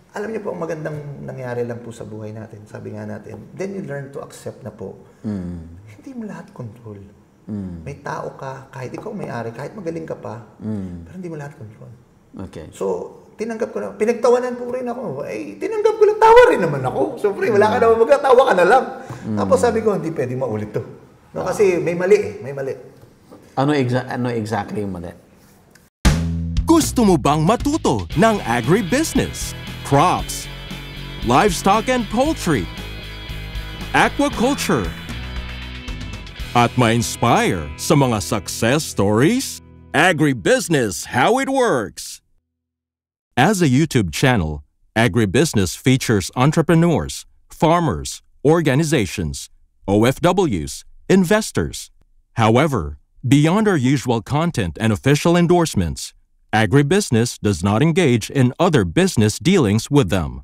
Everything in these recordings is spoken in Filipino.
alam niyo po, ang magandang nangyari lang po sa buhay natin, sabi nga natin, then you learn to accept na po, hindi mo lahat control. May tao ka, kahit ikaw may-ari, kahit magaling ka pa, pero hindi mo lahat control. Okay. So, tinanggap ko na, pinagtawanan po rin ako. Tinanggap ko lang, tawa rin naman ako. So, wala ka naman magkatawa ka na lang. Tapos sabi ko, hindi pwede maulit to. No, kasi may mali may mali. Ano exactly yung mali? Gusto mo bang matuto ng agribusiness, crops, livestock and poultry, aquaculture, at ma-inspire sa mga success stories? Agribusiness, how it works! As a YouTube channel, Agribusiness features entrepreneurs, farmers, organizations, OFWs, investors. However, beyond our usual content and official endorsements, Agribusiness does not engage in other business dealings with them.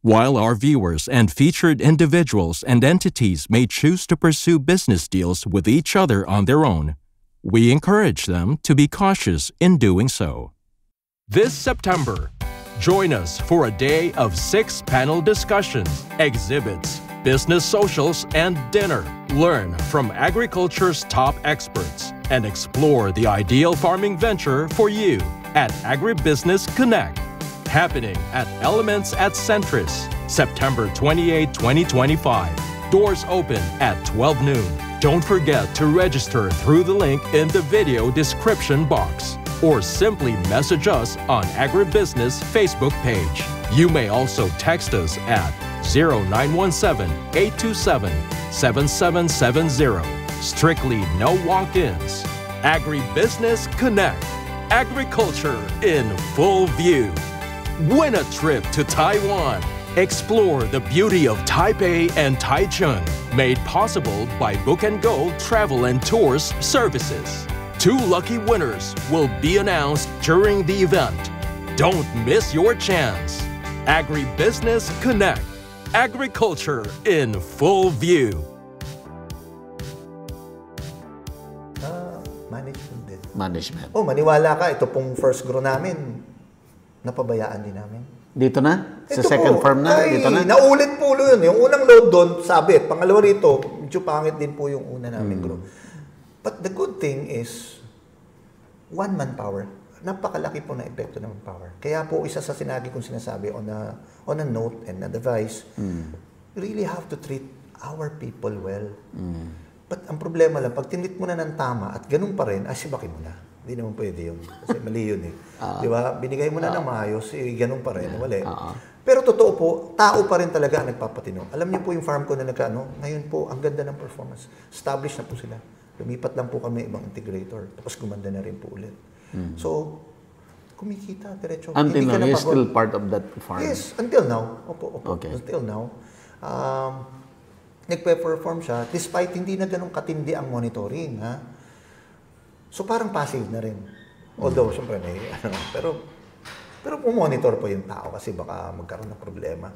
While our viewers and featured individuals and entities may choose to pursue business deals with each other on their own, we encourage them to be cautious in doing so. This September, join us for a day of 6 panel discussions, exhibits, business socials, and dinner. Learn from agriculture's top experts and explore the ideal farming venture for you at Agribusiness Connect. Happening at Elements at Centris, September 28, 2025. Doors open at 12 noon. Don't forget to register through the link in the video description box or simply message us on Agribusiness Facebook page. You may also text us at 0917-827-7770. Strictly no walk-ins. Agribusiness Connect. Agriculture in full view. Win a trip to Taiwan. Explore the beauty of Taipei and Taichung. Made possible by Book and Go Travel and Tours Services. 2 lucky winners will be announced during the event. Don't miss your chance. Agribusiness Connect. Agriculture in full view. Management din. Management. Maniwala ka, ito pong first grow namin, napabayaan din namin. Dito na? Sa Ito second po, farm na? Dito na? Naulit po yun. Yung unang load doon, sabit. Pangalawa rito, medyo pangit din po yung una namin grow. But the good thing is, one manpower. Napakalaki po na epekto ng manpower. Kaya po, isa sa sinagi kong sinasabi on a note and advice, you really have to treat our people well. But ang problema lang, pag tinit mo na ng tama at ganun pa rin, sibakin mo na. Hindi naman pwede yun. Kasi mali yun eh. Di ba? Binigay mo na ng maayos, ganun pa rin. Wala. Pero totoo po, tao pa rin talaga ang nagpapatino. Alam niyo po yung farm ko na ngayon po, ang ganda ng performance. Established na po sila. Lumipat lang po kami ibang integrator. Tapos gumanda na rin po ulit. So, kumikita, diretso. Until now, you're still part of that farm? Yes, until now. Opo. Okay. Until now. Nagpe-perform siya, despite hindi na ganun katindi ang monitoring. Ha? So, parang passive na rin. Although, syempre, may, pero monitor po yung tao kasi baka magkaroon ng problema.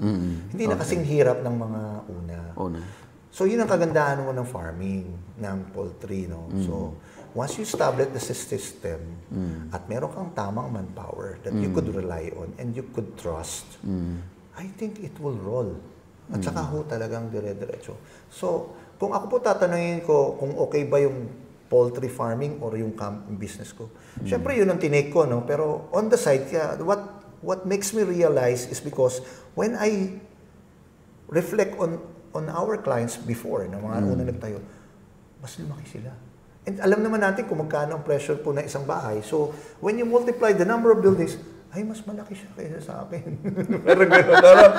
Hindi na kasing hirap ng mga una. So, yun ang kagandahan mo ng farming, ng poultry. No? So, once you establish the system at meron kang tamang manpower that you could rely on and you could trust, I think it will roll. At saka ho talagang dire-diretso. So, kung ako po tatanungin ko kung okay ba yung poultry farming or yung business ko, syempre yun ang tinake ko, no? Pero on the side, what makes me realize is because when I reflect on our clients before, na mga una nagtayo, mas lumaki sila. And alam naman natin kung magkano ang pressure po ng isang bahay. So, when you multiply the number of buildings, ay, mas malaki siya kaysa sa akin. Pero gano'n.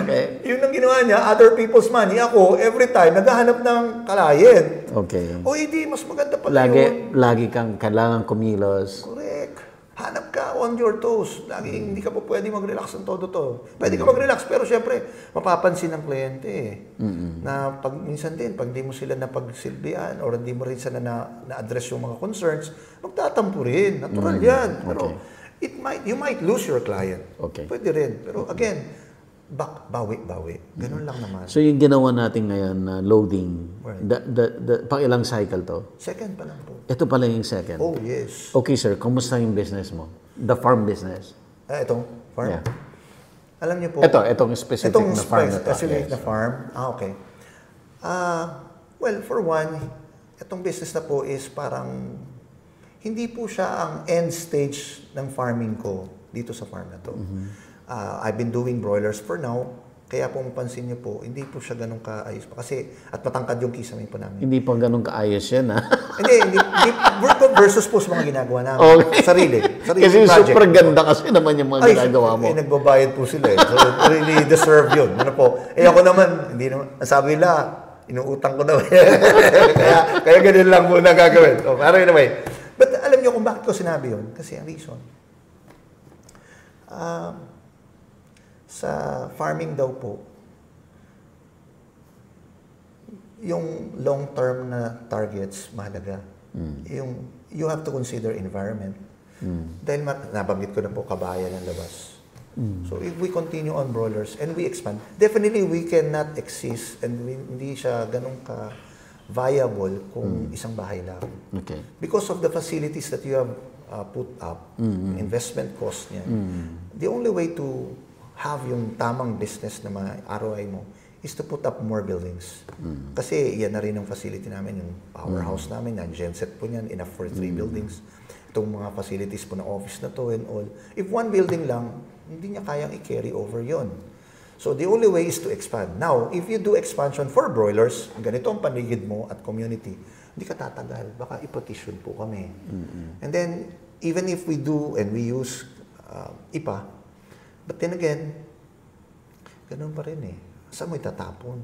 Okay. Yun ang ginawa niya, other people's money. Ako, every time, naghahanap ng client. Okay. O, hindi, mas maganda pala yun. Lagi kang kailangan kumilos. Correct. Hanap ka on your toes. Lagi, hindi ka po pwede mag-relax ng todo to. Pwede ka mag-relax, pero syempre, mapapansin ng kliyente na pag minsan din, pag hindi mo sila napagsilbihan or hindi mo rin sila na-address yung mga concerns, magtatampo rin. Natural yan. Pero, you might lose your client. Okay. Pwede rin. Pero again, bawi. Ganun lang naman. So yung ginawa natin ngayon na loading, pang ilang cycle to? Second pa lang po. Ito pala yung second? Oh, yes. Okay sir, kumusta yung business mo? The farm business? Ito, farm? Yeah. Alam niyo po, Itong specific na farm na to. specific Yes. na farm. Okay. Well, for one, itong business na po is parang hindi po siya ang end stage ng farming ko dito sa farm na to. I've been doing broilers for now. Kaya po mapansin niyo po, hindi po siya ganun kaayos pa. Kasi, at matangkad yung kisame po namin. Hindi pa ganun kaayos yan, ha? hindi versus po sa mga ginagawa namin. Okay. Sarili Kasi project. super ganda kasi naman yung mga ginagawa mo. Nagbabayad po sila. So, really deserve yun. Ano po? Ako naman, hindi naman, sabi nila, inuutang ko na. kaya ganun lang muna gagawin. So, pero anyway, but alam niyo kung bakit ko sinabi yun? Kasi ang reason, sa farming daw po, yung long-term na targets mahalaga. You have to consider environment. Dahil nabanggit ko na po, kabayan ng labas. So if we continue on broilers and we expand, definitely we cannot exist and hindi siya ganun ka viable kung isang bahay lang. Okay. Because of the facilities that you have put up, investment cost niya, the only way to have yung tamang business na ROI mo is to put up more buildings. Kasi yan na rin ang facility namin, yung powerhouse namin, yung genset po niyan, enough for 3 buildings. Itong mga facilities po na office na to and all. If one building lang, hindi niya kayang i-carry over yon. So the only way is to expand. Now, if you do expansion for broilers, ganito ang paligid mo at community, hindi ka tatagal. Baka ipetition po kami. And then, even if we do and we use IPA, but then again, ganun pa rin eh. Saan mo itatapon?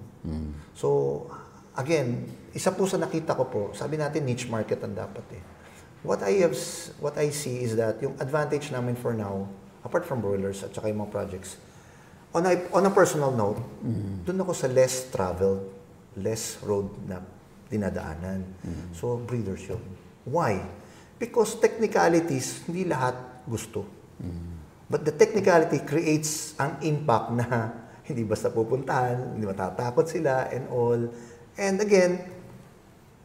So, again, isa po sa nakita ko po, sabi natin niche market ang dapat eh. What I see is that yung advantage namin for now, apart from broilers at saka yung mga projects, on a personal note, dun ako sa less traveled, less road na dinadaanan. So, breeders yun. Why? Because technicalities, hindi lahat gusto. But the technicality creates ang impact na hindi basta pupuntahan, hindi matatakot sila and all. And again,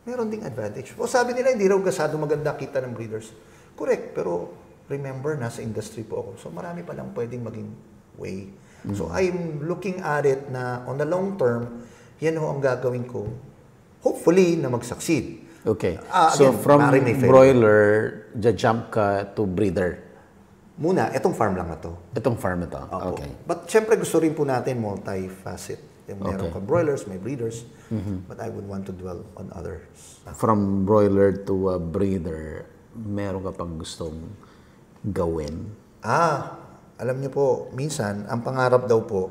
meron ding advantage. O sabi nila, hindi raw gasado maganda kita ng breeders. Correct, pero remember, nasa industry po ako. So marami palang pwedeng maging way. So I'm looking at it na on the long term, yan ho ang gagawin ko. Hopefully na mag-succeed. Okay. Again, So from broiler, jump ka to breeder. Muna, itong farm lang na to. Itong farm na to. Opo. Okay. But syempre gusto rin po natin multi-facet. Meron ka broilers, may breeders. But I would want to dwell on others. From broiler to a breeder, meron ka pang gustong gawin? Alam niyo po, minsan, ang pangarap daw po,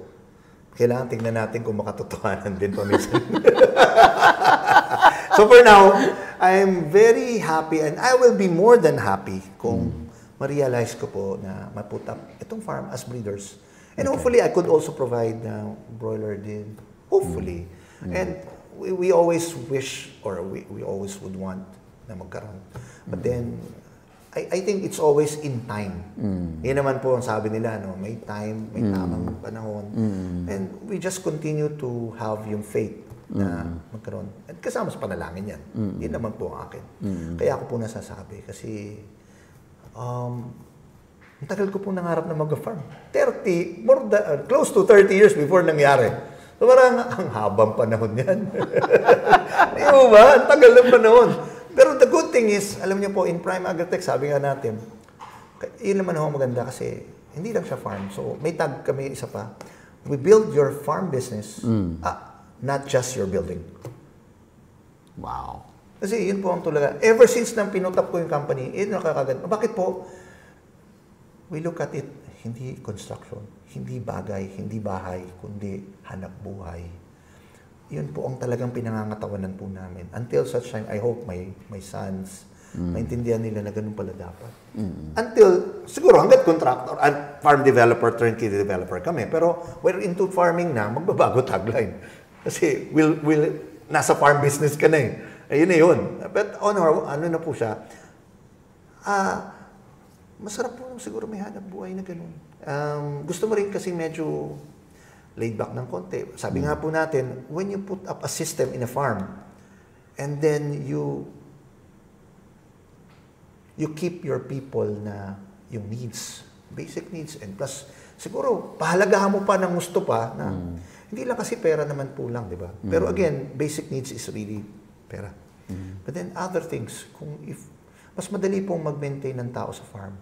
kailangan tingnan natin kung makatotohanan din pa minsan. So for now, I'm very happy and I will be more than happy kung ma-realize ko po na ma-put up itong farm as breeders. And hopefully, I could also provide broiler din. Hopefully. And we always wish or we always would want na magkaroon. But then, I think it's always in time. Yan naman po ang sabi nila, no? May time, may tamang panahon. And we just continue to have yung faith na magkaroon. At kasama sa panalangin yan. Yan naman po ang akin. Kaya ako po nasasabi kasi ang tagal ko po nangarap na mag-farm. Close to 30 years before nangyari. So parang ang habang panahon yan. Di mo ba? Ang tagal ng panahon. Pero the good thing is, alam niyo po, in Prime Agritech, sabi nga natin, yun naman ako maganda kasi hindi lang siya farm. So may tag kami isa pa. We build your farm business, not just your building. Wow. Kasi yun po ang tulaga. Ever since nang pinutap ko yung company, nakakaganda. Bakit po? We look at it, hindi construction, hindi bagay, hindi bahay, kundi hanap buhay. Yun po ang talagang pinangangatawanan po namin. Until such time, I hope my sons, maintindihan nila na ganun pala dapat. Until, siguro hanggat contractor, at farm developer, turnkey developer kami. Pero we're into farming na, magbabago tagline. Kasi nasa farm business ka na eh. Ayun na yun. But on our, ano na po siya, masarap po siguro may hanap buhay na ganun. Gusto mo rin kasi medyo laid back ng konti. Sabi nga po natin, when you put up a system in a farm, and then you keep your people na yung needs, basic needs, and plus siguro, pahalagahan mo pa ng gusto pa na hindi lang kasi pera naman po lang, di ba? Pero again, basic needs is really pera. But then other things, mas madali pong mag-maintain ng tao sa farm.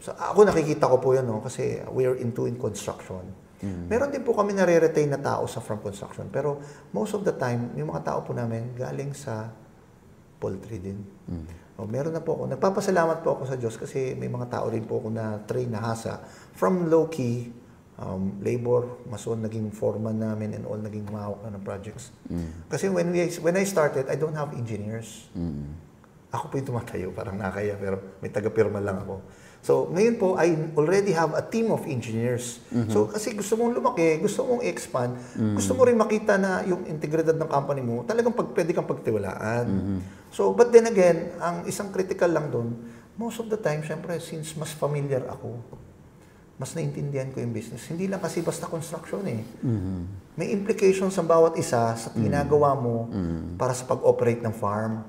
So, ako nakikita ko po yun, no? Kasi we are in construction. Meron din po kami nare-retain na tao sa farm construction. Pero most of the time, yung mga tao po namin galing sa poultry din. Meron na po ako. Nagpapasalamat po ako sa Diyos kasi may mga tao rin po ako na train na hasa. From low-key, labor, mason, naging foreman namin and all, naging mahawak na ng projects. Kasi when I started, I don't have engineers. Ako po yung tumatayo, parang nakaya, pero may taga-pirma lang ako. So, ngayon po, I already have a team of engineers. So, kasi gusto mong lumaki, gusto mong expand, gusto mo rin makita na yung integridad ng company mo, talagang pwede kang pagtiwalaan. So, but then again, ang isang critical lang doon, most of the time, syempre, since mas familiar ako, mas naintindihan ko yung business. Hindi lang kasi basta construction eh. May implications ang bawat isa sa ginagawa mo para sa pag-operate ng farm.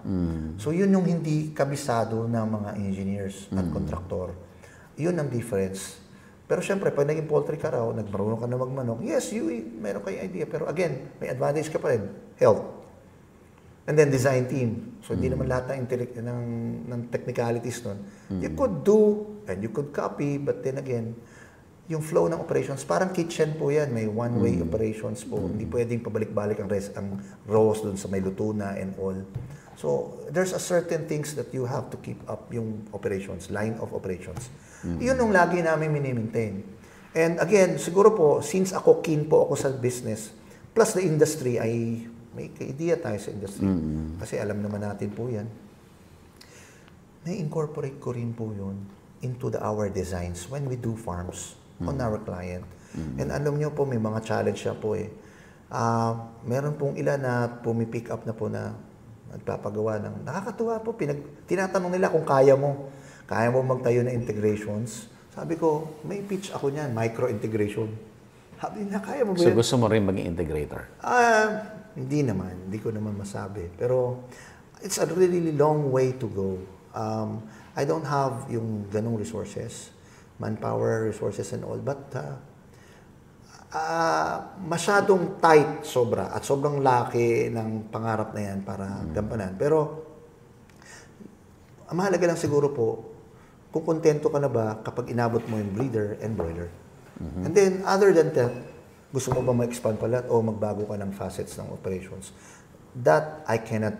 So, yun yung hindi kabisado ng mga engineers at kontraktor. Yun ang difference. Pero syempre, pag naging poultry ka raw, nagmarunong ka na magmanok, yes, meron kayong idea. Pero again, may advantage ka pa rin. Health. And then design team. So, hindi naman lahat ng technicalities nun. You could do, and you could copy, but then again, yung flow ng operations, parang kitchen po yan. May one-way operations po. Hindi pwedeng pabalik-balik ang rows dun sa may luto na and all. So, there's a certain things that you have to keep up yung operations, line of operations. Yun yung lagi namin mini-maintain. And again, siguro po, since ako keen po ako sa business, plus the industry, may idea tayo sa industry. Kasi alam naman natin po yan. Na-incorporate ko rin po yun into our designs when we do farms on our client. And alam nyo po, may mga challenge siya po eh. Meron pong ilan na pumipick up na po na nagpapagawa ng, nakakatuwa po, tinatanong nila kung kaya mo magtayo ng integrations. Sabi ko, may pitch ako niyan, micro-integration. Sabi niya, kaya mo ba So yan? gusto mo rin maging integrator? Hindi naman, hindi ko naman masabi. Pero it's a really long way to go. I don't have yung ganong resources, manpower, resources and all, but masyadong tight sobra at sobrang laki ng pangarap na yan para gampanan. Pero ang mahalaga lang siguro po, kung kontento ka na ba kapag inabot mo yung breeder and broiler. And then, other than that, gusto mo ba ma-expand pala o magbago ka ng facets ng operations? That I cannot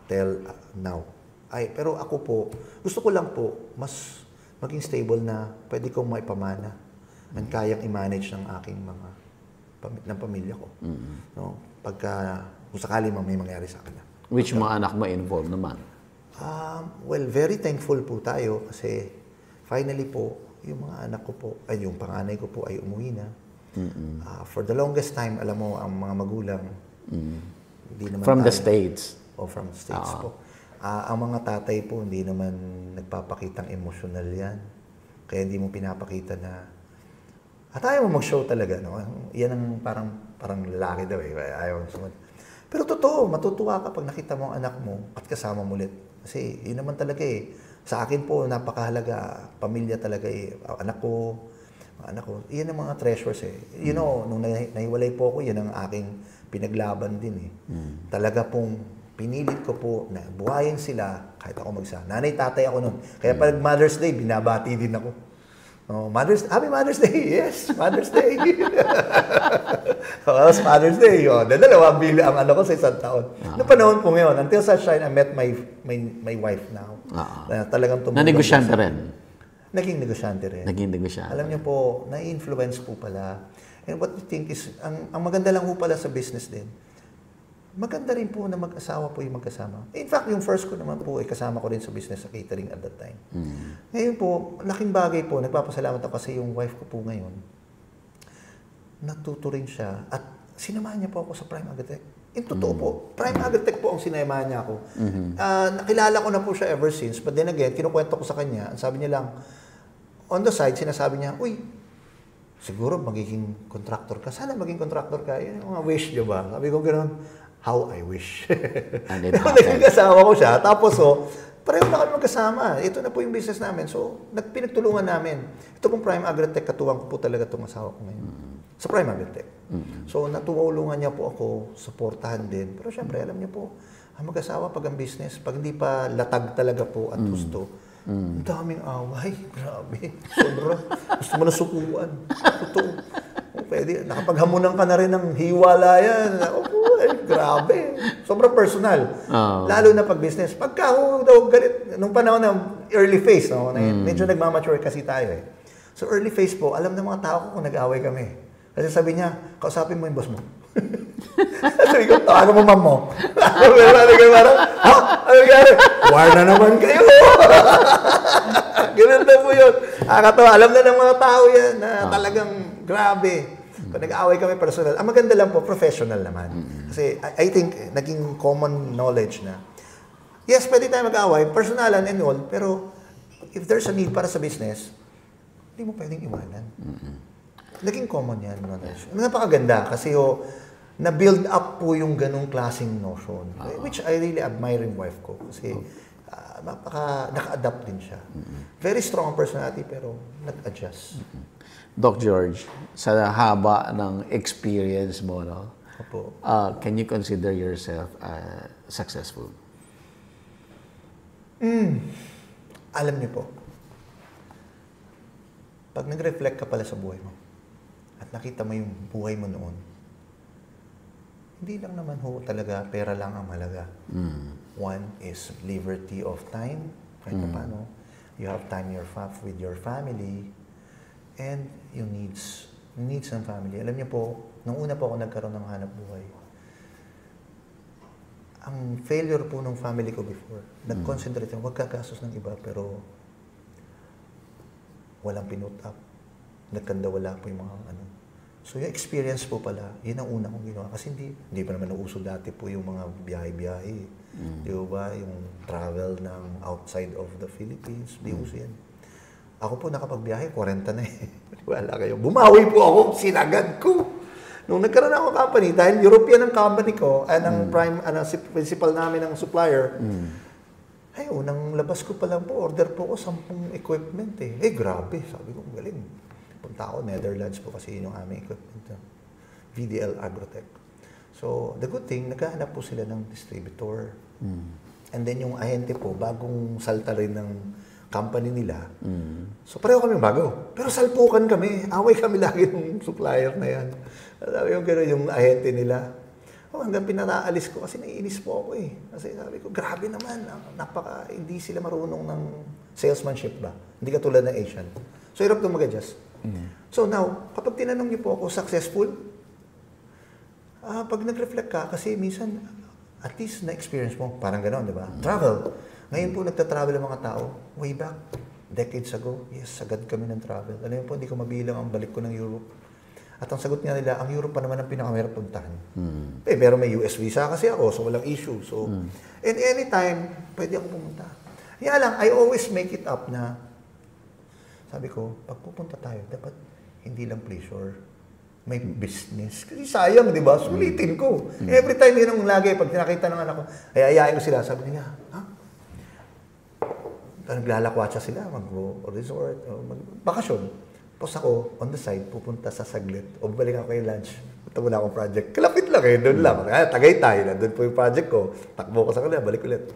tell now. Pero ako po, gusto ko lang po, mas maging stable na pwede kong maipamana and kayang i-manage ng aking ng pamilya ko. No? Kung sakali may mangyari sa akin. Which mga anak mo involved naman? Well, very thankful po tayo kasi finally po, yung mga anak ko po, yung panganay ko po ay umuwi na. For the longest time, alam mo, ang mga magulang, hindi naman From the States? From the States po. Ang mga tatay po, hindi naman nagpapakitang emotional yan. Kaya hindi mo pinapakita na, ayaw mo mag-show talaga, no? Yan ang parang lalaki daw eh. Ayaw mo sumunod. Pero totoo, matutuwa ka pag nakita mo ang anak mo at kasama mo ulit. Kasi yun naman talaga eh. Sa akin po, napakahalaga. Pamilya talaga eh. Anak ko, yan ang mga treasures eh. You know, nung nahiwalay po ako, yan ang aking pinaglaban din eh. Talaga pong pinilit ko po na buhayin sila kahit ako nanay, tatay ako nun. Kaya pag Mother's Day, binabati din ako. Happy Mother's Day! Yes, Mother's Day! Mother's Day. Dalawang bili ang ko sa isang taon. Noong panahon po ngayon, until such time, I met my wife now. Talagang tumulong. Na-negosyante rin? Naging negosyante rin. Alam niyo po, na-influence po pala. And what you think is, ang maganda lang po pala sa business din, maganda rin po na mag-asawa po yung magkasama. In fact, yung first ko naman po, kasama ko rin sa business sa catering at that time. Ngayon po, laking bagay po, nagpapasalamat ako kasi yung wife ko po ngayon, natuto rin siya at sinamahan niya po ako sa Prime Agritech. Totoo po, Prime Agritech po ang sinamahan niya ako. Nakilala ko na po siya ever since, but then again, kinukwento ko sa kanya, sabi niya lang, on the side, sinasabi niya, uy, siguro magiging contractor ka. Sana maging contractor ka. Yun yung mga wish niyo ba? Sabi ko gano'n, how I wish. And it happened. Naging kasama ko siya. Tapos pareho na kami magkasama. Ito na po yung business namin. So, pinagtulungan namin. Ito pong Prime Agritech, katuwang ko po talaga itong asawa ko ngayon. Sa Prime Agritech. So, natulungan niya po ako, supportahan din. Pero syempre, alam niyo po, ang mag-asawa pag ang business, pag hindi pa latag talaga po at gusto, ang daming away. Grabe. Sobra. Gusto mo na sukuan. Totoo. Pwede. Nakapaghamunan ka na rin ng hiwalayan. Grabe. Sobrang personal. Lalo na pag business. Pagka daw galit, nung panahon na early phase, no, medyo nagmamature kasi tayo eh. So early phase po, alam ng mga tao ko kung nag-away kami. Kasi sabi niya, kausapin mo yung boss mo. Sabi ko, tawagan mo ma'am mo. Parang, ha? Ano nangyari? War na naman kayo. Ganun na po yun. Katawa, alam na ng mga tao yan na talagang grabe. Pag nag-aaway kami personal, ang maganda lang po, professional naman. Kasi I think, naging common knowledge na, yes, pwede tayo mag-aaway, personalan and all, pero if there's a need para sa business, hindi mo pwedeng iwanan. Naging common yan, knowledge. Napakaganda kasi na-build up po yung ganong klaseng notion, which I really admire yung wife ko kasi naka-adapt din siya. Very strong personality pero nag-adjust. Doc George, sa haba ng experience mo, no? Can you consider yourself successful? Alam niyo po, pag nag-reflect ka pala sa buhay mo at nakita mo yung buhay mo noon, hindi lang naman talaga pera lang ang mahalaga. One is liberty of time, kahit paano. You have time with your family, and yung needs ng family. Alam niyo po, nung una po ako nagkaroon ng hanap buhay, ang failure po ng family ko before, nag-concentrate yung wag kagastos ng iba, pero walang pinut up. Nagkandawala po yung mga ano. So yung experience po pala, yun ang una kong ginawa. Kasi hindi pa naman nauso dati po yung mga biyahe-biyahe. Di ba? Yung travel ng outside of the Philippines. Di uso yan. Ako po nakapagbiyahe, 40 na eh. Wala kayo. Bumawi po ako, sinagad ko. Nung nagkaroon ako ng company, dahil European ang company ko, ng principal namin ng supplier, ay, unang labas ko pa lang po, order po ko 10 equipment eh. Grabe, sabi ko, galing. Punta ako, Netherlands po kasi yun yung aming equipment. VDL Agrotech. So, the good thing, naghahanap po sila ng distributor. And then yung ahente po, bagong salta rin ng company nila. So, pareho kami bago. Pero salpukan kami. Away kami lagi ng supplier na yan. Sabi yung gano'n, yung ahente nila. Hanggang pinataalis ko kasi naiinis po ako eh. Kasi sabi ko, grabe naman. Hindi sila marunong ng salesmanship ba? Hindi katulad ng Asian. So, hirap itong mag-adjust. So now, kapag tinanong niyo po ako, successful? Pag nag-reflect ka, kasi minsan, at least na-experience mo, parang gano'n, di ba? Travel. Ngayon po, nagta-travel ang mga tao. Way back, decades ago, yes, sagad kami ng travel. Alam mo po, hindi ko mabilang ang balik ko ng Europe. At ang sagot nga nila, ang Europe pa naman ang pinakamahirap puntahan. Pero may US visa kasi ako, so walang issue. So, and anytime, pwede ako pumunta. Kaya lang, I always make it up na, sabi ko, pag pupunta tayo, dapat hindi lang pleasure, may business. Kasi sayang, di ba? Sulitin ko. Every time yun ang lagi, pag tinakita ng anak ko, ay ayayin ko sila, sabi niya, ha? Naglalakwatsa sila, mag-resort, mag-bakasyon. Tapos ako, on the side, pupunta sa saglit, o balik ako kay lunch. Punta muna akong project. Kalapit lang eh, doon lang. Tagaytay, doon po yung project ko. Takbo ko sa kanila, balik ulit.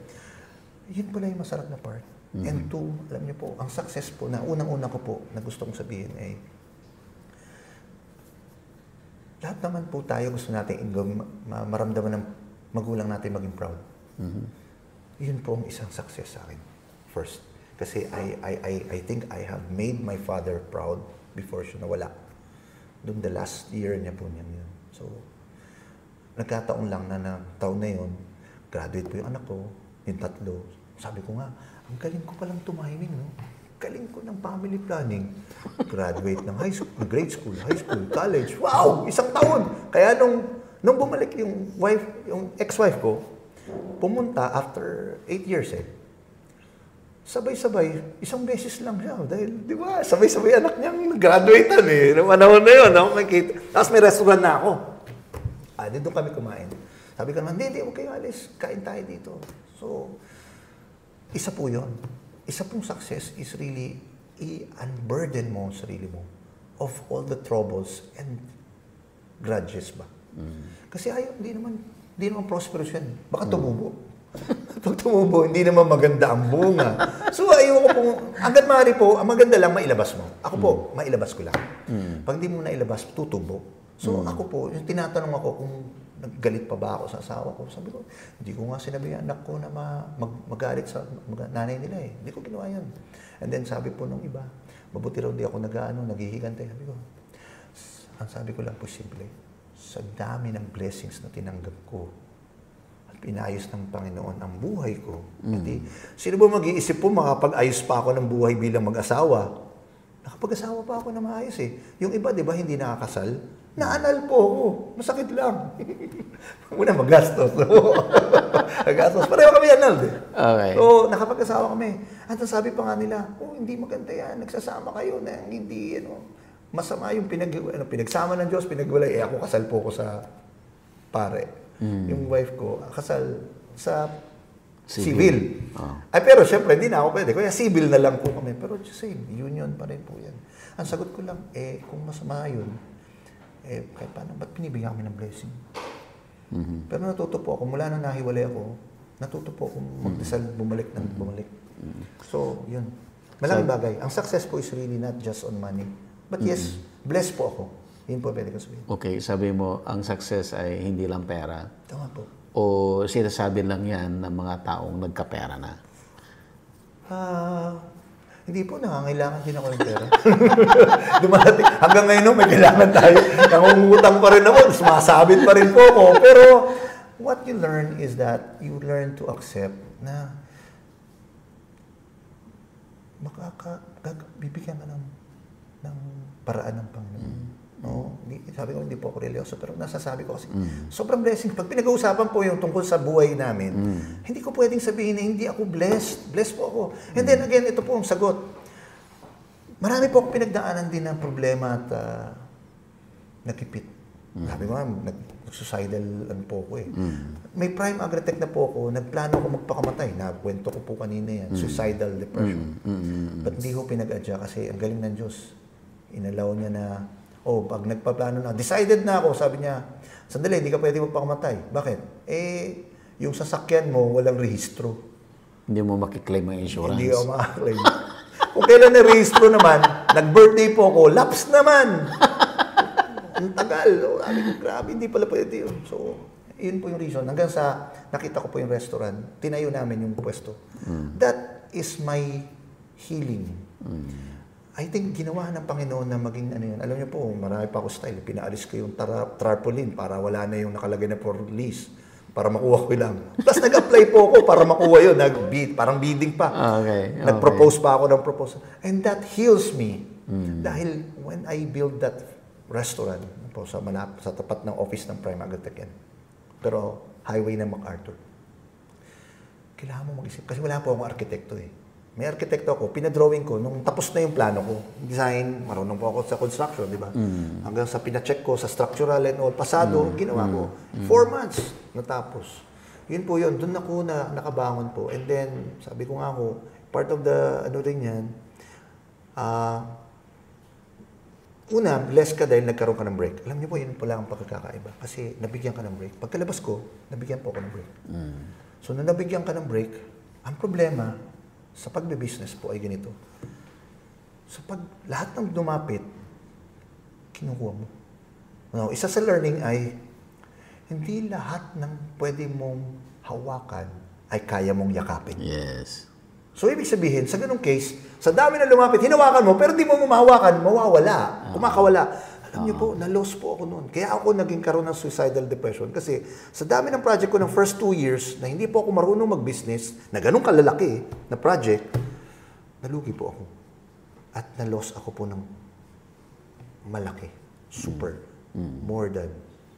Yun pala yung masarap na part. And two, alam niyo po, ang success po na unang-una ko po na gusto kong sabihin ay lahat naman po tayo gusto natin maramdaman ng magulang natin maging proud. Yun po ang isang success sa akin. First. Kasi I think I have made my father proud before siya nawala. Doon the last year niya po niya yun. So, nagkataon lang na taon na yun, graduate po yung anak ko, yung tatlo. Sabi ko nga, ang galing ko palang tumiming, no? Galing ko ng family planning. Graduate ng high school, grade school, high school, college. Wow! Isang taon! Kaya nung bumalik yung ex-wife ko, pumunta after 8 years eh. Sabay-sabay, isang beses lang siya. Dahil, di ba, sabay-sabay anak niyang graduatean eh. Noong panahon na yun, no? Tapos may restaurant na ako. Dito kami kumain. Sabi ko naman, hindi, huwag kayo alis. Kain tayo dito. So, Isa po yun. Isa pong success is really i-unburden mo ang sarili mo of all the troubles and grudges ba. Kasi hindi naman prosperous yan. Baka tumubo. Pag tumubo, hindi naman maganda ang bunga. So ayoko pong, hanggat maaari po, ang maganda lang mailabas mo. Ako po, mailabas ko lang. Pag hindi mo nailabas, tutubo. So ako po, yung tinatanong ako kung naggalit pa ba ako sa asawa ko, sabi ko, hindi ko nga sinabi ang anak ko na magalit sa nanay nila eh. Hindi ko ginawa yun. And then sabi po nung iba, mabuti raw di ako naghihigante. Sabi ko, ang sabi ko lang po simple, sa dami ng blessings na tinanggap ko, at pinayos ng Panginoon ang buhay ko, hindi, sino ba mag-iisip po makapag-ayos pa ako ng buhay bilang mag-asawa? Nakapag-asawa pa ako na maayos eh. Yung iba, di ba, hindi nakakasal? Naanal po ako. Masakit lang. Muna magastos. Magastos. Pareho kami anal. Okay. So, nakapag-asawa kami. At sabi pa nga nila, hindi maganda yan. Nagsasama kayo na hindi, masama yung pinagsama ng Diyos, pinagwalay. Ako kasal po ko sa pare. Yung wife ko, kasal sa civil. Ay, pero syempre, hindi na ako pwede. Kaya civil na lang po kami. Pero just same, union pa rin po yan. Ang sagot ko lang, kung masama yun, kahit paano, ba't pinibigyan kami ng blessing? Pero natuto po ako, mula nang nahiwalay ako, natuto po akong magdasal, bumalik. So, yun. Malaking bagay. Ang success po is really not just on money. But yes, blessed po ako. Yun po pwede ko sabihin. Okay, sabi mo, ang success ay hindi lang pera. Tama po. O sinasabi lang yan ng mga taong nagkapera na? Hindi po, nangangailangan din ako ng pera. Dumating, hanggang ngayon may kailangan tayo. Nangungutang pa rin ako, sumasabit pa rin po ako. Pero what you learn is that you learn to accept na bibigyan ka ng paraan ng Panginoon. No? Sabi ko, hindi po ako religyoso, pero nasasabi ko kasi, sobrang blessing. Pag pinag-uusapan po yung tungkol sa buhay namin, hindi ko pwedeng sabihin na hindi ako blessed. Blessed po ako. And then again, ito po ang sagot. Marami po akong pinagdaanan din ng problema at nakipit. Sabi ko, nag-suicidal po ako eh. May prime agritech na po ako, nagplano ako magpakamatay. Nakwento ko po kanina yan, suicidal depression. But hindi ko pinag-adya kasi ang galing ng Diyos. Inalaw niya na, pag nagpaplano na, decided na ako, sabi niya, sandali, hindi ka pwede magpakamatay. Bakit? Yung sasakyan mo, walang rehistro. Hindi mo makiklaim ang insurance. Hindi ako makaklaim. Kung kailan na-rehistro naman, nag-birthday po ako, lapse naman. Ang tagal. Sabi ko, grabe, hindi pala pwede yun. So, yun po yung reason. Hanggang sa nakita ko po yung restaurant, tinayo namin yung pwesto. That is my healing. I think ginawa ng Panginoon na maging ano yun. Alam niyo po, marami pa ako style. Pinaalis ko yung tarpaulin para wala na yung nakalagay na for lease. Para makuha ko lang. Plus nag-apply po ako para makuha yun. Parang bidding pa. Okay. Nag-propose pa ako ng proposal. And that heals me. Dahil when I build that restaurant po sa tapat ng office ng Prime Agritech, pero highway ng MacArthur, kailangan mo mag-isip. Kasi wala po akong arkitekto eh. May arkitekto ako, pinadrawing ko, nung tapos na yung plano ko, design, marunong po ako sa construction, di ba? Hanggang sa pinacheck ko, sa structural and all, pasado, ginawa ko. 4 months, natapos. Yun po yun, doon ako nakabangon po. And then, sabi ko nga ako, part of the, rin yan, una, blessed ka dahil nagkaroon ka ng break. Alam niyo po, yun pala ang pagkakaiba. Kasi nabigyan ka ng break. Pagkalabas ko, nabigyan po ako ng break. So, nung nabigyan ka ng break, ang problema, sa pagbe-business po ay ganito. So pag lahat ng dumapit, kinukuha mo. Now, isa sa learning ay, hindi lahat ng pwede mong hawakan ay kaya mong yakapin. Yes. So ibig sabihin, sa ganung case, sa dami na lumapit, hinawakan mo, pero di mo mahawakan, mawawala, kumakawala. Alam niyo po, na-loss po ako noon. Kaya ako naging karoon ng suicidal depression kasi sa dami ng project ko ng first 2 years na hindi po ako marunong mag-business, na ganun kalalaki na project, nalugi po ako. At na-loss ako po ng malaki. Super. More than.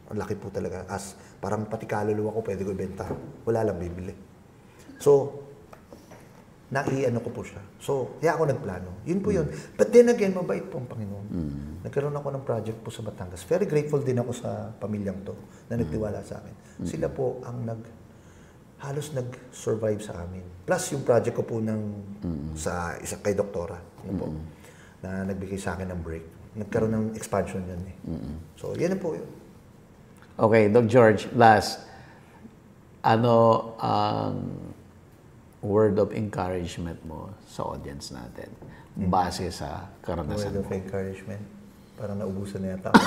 Ang laki po talaga. As parang pati kaluluwa ko pwede ko ibenta. Wala lang bibili. So, naiano ko po siya. So, kaya ako nagplano. Yun po yun. But then again, mabait po ang Panginoon. Nagkaroon ako ng project po sa Batangas. Very grateful din ako sa pamilyang to na nagtiwala sa akin. Sila po ang halos nag-survive sa amin. Plus yung project ko po sa isa kay doktora, ano po, na nagbigay sa akin ng break. Nagkaroon ng expansion yan eh. So, yan na po yun. Okay, Doc George, last, ano ang word of encouragement mo sa audience natin base sa karanasan Word of mo? encouragement. Parang naubusan na yata ako.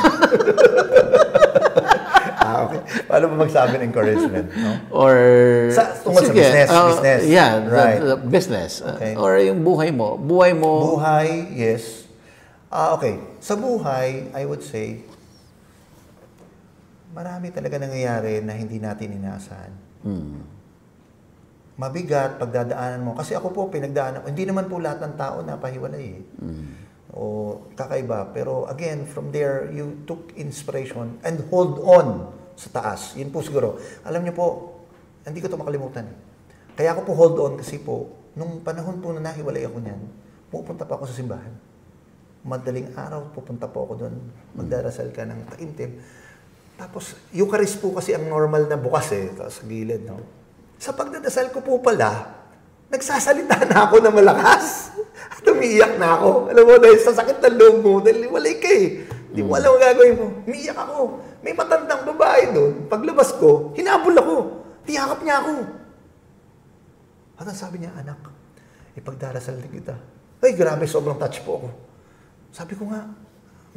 Okay. Paano ba magsabi ng encouragement? No? Or... Tungkol sa business. Business. Yeah, Right. the business. Okay. Or yung buhay mo. Buhay mo... Buhay, yes. Okay. Sa buhay, I would say, marami talaga nangyayari na hindi natin inaasahan. Mabigat, pagdadaanan mo. Kasi ako po, pinagdaanan. Hindi naman po lahat ng tao napahiwalay eh. O kakaiba. Pero again, from there, you took inspiration and hold on sa taas. Yun po siguro. Alam niyo po, hindi ko ito makalimutan. Kaya ako po hold on kasi po, nung panahon po na nahiwalay ako niyan, pupunta pa ako sa simbahan. Madaling araw, pupunta po ako doon. Magdarasal ka ng taimtim. Tapos, Eucharist po kasi ang normal na bukas eh. Tapos sa gilid, no? Sa pagdadasal ko po pala, nagsasalita na ako na malakas. At umiiyak na ako. Alam mo, dahil sa sakit ng loob mo, dahil walay ka eh. Hindi mo alam ang gagawin mo. Umiiyak ako. May matandang babae doon. Paglabas ko, hinabol ako. Tiyakap niya ako. At ang sabi niya, anak, ipagdarasal din kita. Ay, grabe, sobrang touch po ako. Sabi ko nga,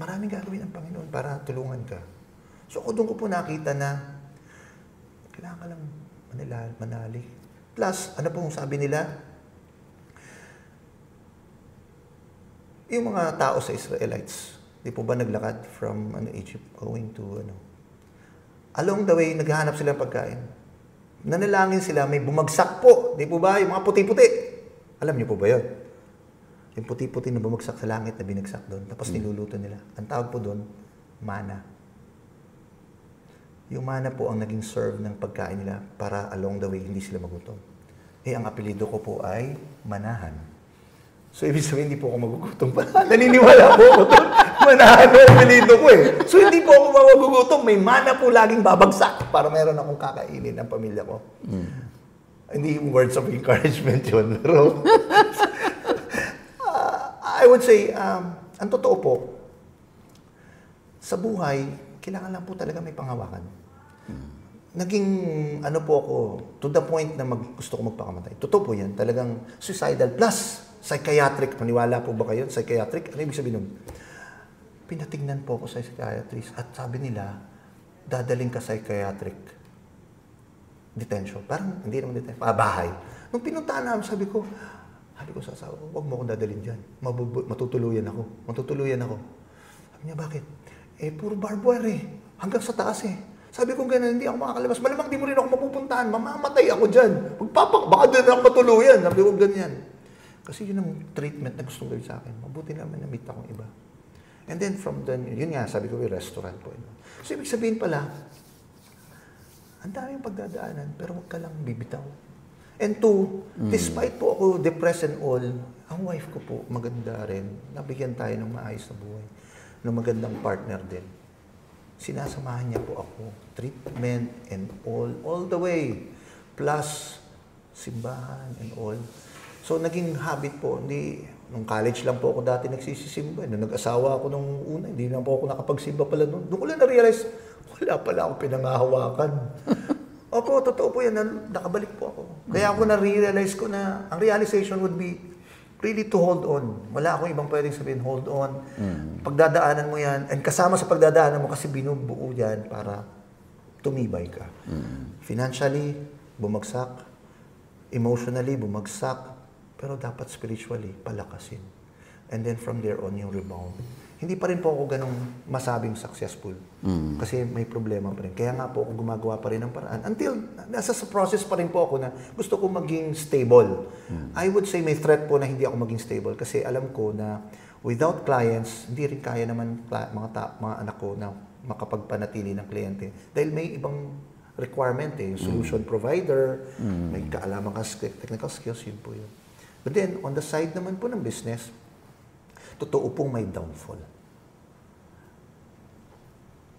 maraming gagawin ng Panginoon para tulungan ka. So ako doon ko po nakita na kailangan ka lang manali. Plus, ano pong sabi nila? Yung mga tao sa Israelites, di po ba naglakad from Egypt going to along the way, naghahanap sila ng pagkain. Nanalangin sila, may bumagsak po. Di po ba? Yung mga puti-puti. Alam niyo po ba yun? Yung puti-puti na bumagsak sa langit na binagsak doon. Tapos niluluto nila. Ang tawag po doon, mana. Yung mana po ang naging serve ng pagkain nila para along the way hindi sila magutom. Ang apelido ko po ay Manahan. So, ibig sabihin, hindi po ako magugutom pala. Naniniwala po ako doon. Manahan ang apelido ko eh. So, hindi po ako magugutom. May mana po laging babagsak para meron akong kakainin ng pamilya ko. Hindi yung words of encouragement yun. Pero, I would say, ang totoo po, sa buhay, kailangan lang po talaga may panghawakan. Naging, po ako, to the point na gusto ko magpakamatay. Totoo po yan. Talagang suicidal plus psychiatric. Paniwala po ba kayo? Psychiatric? Ano ibig sabihin nun? Pinatignan po ako sa psychiatrist at sabi nila, dadaling ka psychiatric detention. Parang, hindi naman detention. Bahay. Nung pinuntahan namin, sabi ko sa asawa ko, huwag mo akong dadalhin dyan. Matutuluyan ako. Sabi niya, bakit? Puro barbed wire eh. Hanggang sa taas eh. Sabi ko gano'n, hindi ako makakalabas. Malamang di mo rin ako mapupuntahan. Mamamatay ako dyan. Baka doon ako matuluyan. Sabi ko ganyan. Kasi yun ang treatment na gustong gawin sa akin. Mabuti naman na-meet akong iba. And then from then, yun nga, sabi ko, restaurant po. So ibig sabihin pala, ang daming pagdadaanan, pero huwag ka lang bibitaw. And two, despite po ako depressed and all, ang wife ko po, maganda rin. Nabigyan tayo ng maayos na buhay. Ng magandang partner din. Sinasamahan niya po ako. Treatment and all the way. Plus, simbahan and all. So, naging habit po. Nung college lang po ako dati nagsisisimba. Nung nag-asawa ako nung una, hindi na po ako nakapagsimba pala noon. Doon ko lang na-realize, wala pala akong pinangahawakan. Opo, totoo po yan. Nakabalik po ako. Kaya ako na-realize ko na ang realization would be really to hold on. Wala akong ibang pwedeng sabihin, hold on. Pagdadaanan mo yan. And kasama sa pagdadaanan mo kasi binubuo yan para tumibay ka. Financially, bumagsak. Emotionally, bumagsak. Pero dapat spiritually, palakasin. And then from there on, yung rebound. Hindi pa rin po ako ganong masabing successful. Kasi may problema pa rin. Kaya nga po ako gumagawa pa rin ng paraan. Until, nasa process pa rin po ako na gusto ko maging stable. I would say may threat po na hindi ako maging stable. Kasi alam ko na without clients, hindi rin kaya naman mga anak ko na makapagpanatili ng kliyente. Dahil may ibang requirement eh. Solution provider, may kaalaman ka technical skills, yun po yun. But then, on the side naman po ng business, totoo pong may downfall.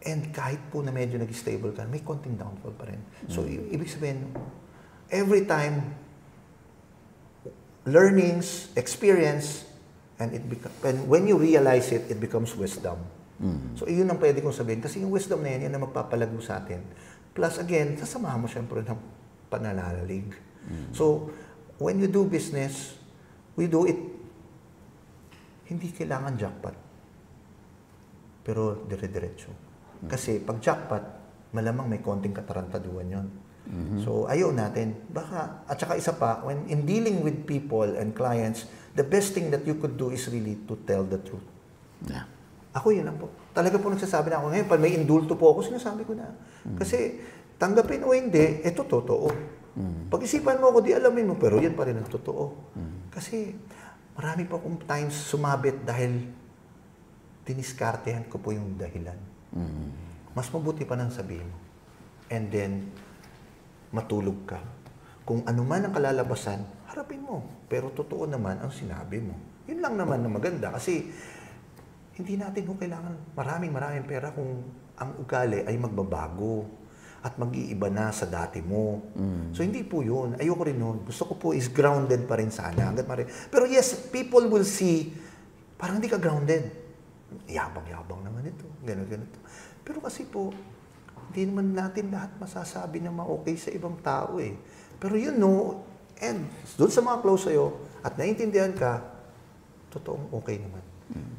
And kahit po na medyo nag-stable ka, may konting downfall pa rin. So, ibig sabihin, every time, learnings, experience, and when you realize it, it becomes wisdom. So, yun ang pwede kong sabihin. Kasi yung wisdom na yan ang magpapalago sa atin. Plus, again, sasamahan mo siyempre ng pananalalig. So, when you do business, we do it, hindi kailangan jackpot. Pero dire-diretso. Kasi pag jackpot, malamang may konting katarantaduan yun. So, ayaw natin. Baka, at saka isa pa, when in dealing with people and clients, the best thing that you could do is really to tell the truth. Yeah. Ako yun lang po. Talaga po nagsasabi na ako. Ngayon, pag may indulto po ako, sinasabi ko na. Kasi, tanggapin o hindi, ito totoo. Pag-isipan mo ako, di alamin mo, pero yan pa rin ang totoo. Kasi, marami po akong times sumabit dahil diniskartehan ko po yung dahilan. Mas mabuti pa nang sabihin mo. And then, matulog ka. Kung ano man ang kalalabasan, harapin mo. Pero totoo naman ang sinabi mo. Yun lang naman na maganda. Kasi, hindi natin kung kailangan maraming pera kung ang ugali ay magbabago at mag-iiba na sa dati mo. So, hindi po yun. Ayoko rin nun. Gusto ko po is grounded pa rin sana. Pero yes, people will see, parang hindi ka grounded. Yabang-yabang naman ito. Ganito. Pero kasi po, hindi naman natin lahat masasabi na ma-okay sa ibang tao eh. Pero you know, and doon sa mga close sa'yo, at naiintindihan ka, totoong okay naman.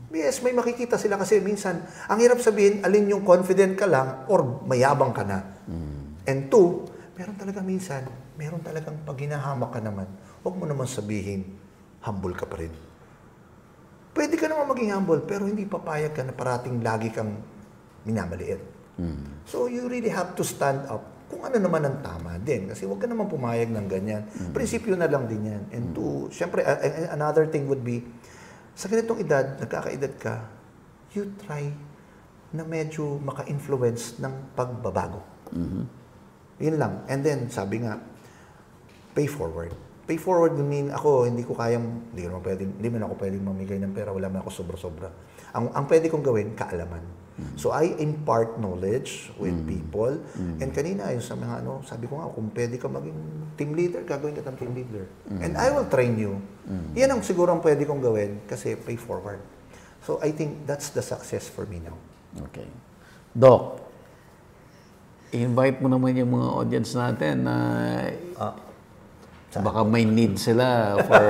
Yes, may makikita sila kasi minsan, ang hirap sabihin, alin yung confident ka lang or mayabang ka na. And two, meron talagang pag hinahamak ka naman, huwag mo naman sabihin, humble ka pa rin. Pwede ka naman maging humble, pero hindi papayag ka na parating lagi kang minamaliit. So you really have to stand up kung ano naman ang tama din. Kasi huwag ka naman pumayag ng ganyan. Prinsipyo na lang din yan. And two, syempre, another thing would be, sa ganitong edad, nagkakaedad ka, you try na medyo maka-influence ng pagbabago. Yun lang. And then, sabi nga, pay forward. Pay forward mean ako, hindi man ako pwedeng mamigay ng pera, wala man ako sobra-sobra. Ang pwede kong gawin, kaalaman. So, I impart knowledge with people. And kanina, yung sa mga sabi ko nga, kung pwede ka maging team leader, gagawin ka ng team leader. And I will train you. Yan ang siguro ang pwede kong gawin kasi pay forward. So, I think that's the success for me now. Okay. Doc, invite mo naman yung mga audience natin na baka may need sila for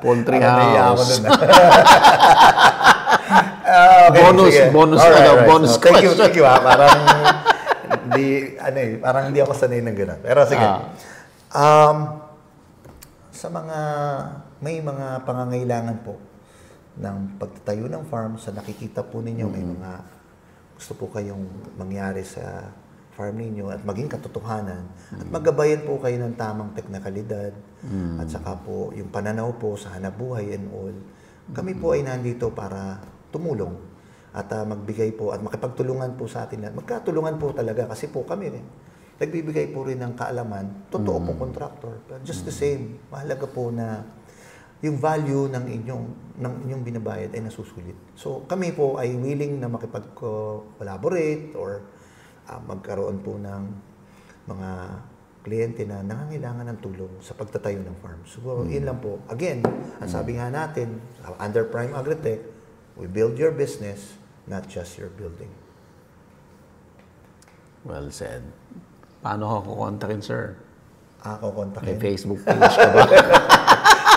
poultry house. Okay, bonus question. Thank you. Parang hindi ako sanay ng gano'n. Pero sige. Sa may mga pangangailangan po ng pagtatayo ng farm, sa nakikita po ninyo, may mga gusto po kayong mangyari sa farm ninyo at maging katotohanan at magabayan po kayo ng tamang teknikalidad at saka po yung pananaw po sa hanapbuhay and all. Kami po ay nandito para tumulong at magbigay po at makipagtulungan po sa atin. Magkatulungan po talaga kasi po kami nagbibigay po rin ng kaalaman. Totoo po contractor. But just the same, mahalaga po na yung value ng inyong binabayad ay nasusulit. So kami po ay willing na makipag-collaborate or magkaroon po ng mga kliyente na nangangailangan ng tulong sa pagtatayo ng farm. So yun lang po. Again, ang sabi nga natin, under Prime Agritech, we build your business, not just your building. Well said. Paano ako kukontakin, sir? Kukontakin? May Facebook page ka ba?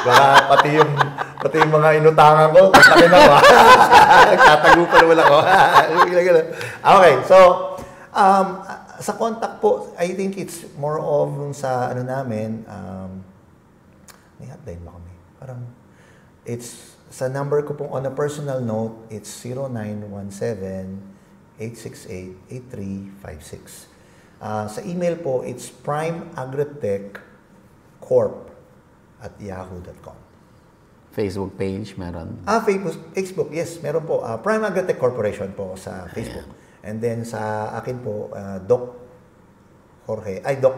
Baka pati yung mga inutangan ko, kontakin ako. Tatago pa naman ako. Okay, so, sa contact po, I think it's more of sa namin, may hotline ba kami? Parang, it's sa number ko pong on a personal note, it's 0917-868-8356. Sa email po, it's primeagritechcorp@yahoo.com. Facebook page, meron? Facebook, yes, meron po. Prime Agritech Corporation po sa Facebook. Ayan. And then sa akin po, Doc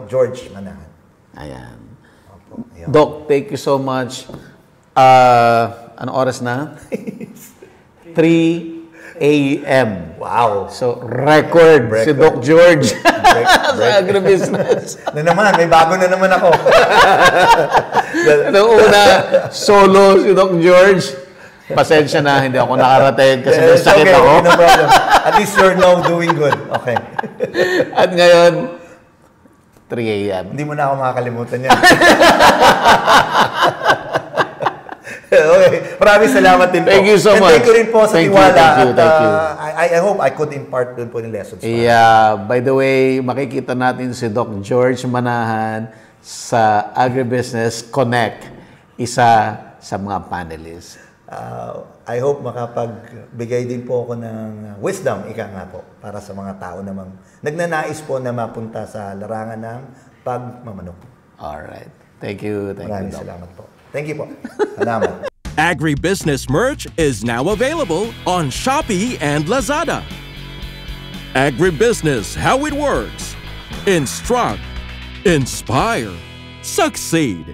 George Manahan. Ayan. Opo, ayan. Doc, thank you so much. Ano oras na? 3:08. a.m. Wow. So, record si Doc George sa agribusiness. Na naman, may bago na naman ako. Noong una, solo si Doc George. Pasensya na, hindi ako nakarating kasi may sakit okay, ako. No problem. At least you're now doing good. Okay. At ngayon, 3 a.m. Hindi mo na ako makakalimutan yan. Okay. Maraming salamat din po. Thank you so much. Thank you rin po sa Thank tiwala. you. I hope I could impart dun po yung lessons. Yeah, by the way, makikita natin si Doc George Manahan sa Agribusiness Connect, isa sa mga panelists. I hope makapagbigay din po ako ng wisdom, ika nga po, para sa mga tao namang nagnanais po na mapunta sa larangan ng pagmamanok. Alright. Thank you. Maraming Doc. salamat po. Thank you po. Salamat. Agribusiness merch is now available on Shopee and Lazada. Agribusiness, how it works. Instruct, inspire, succeed.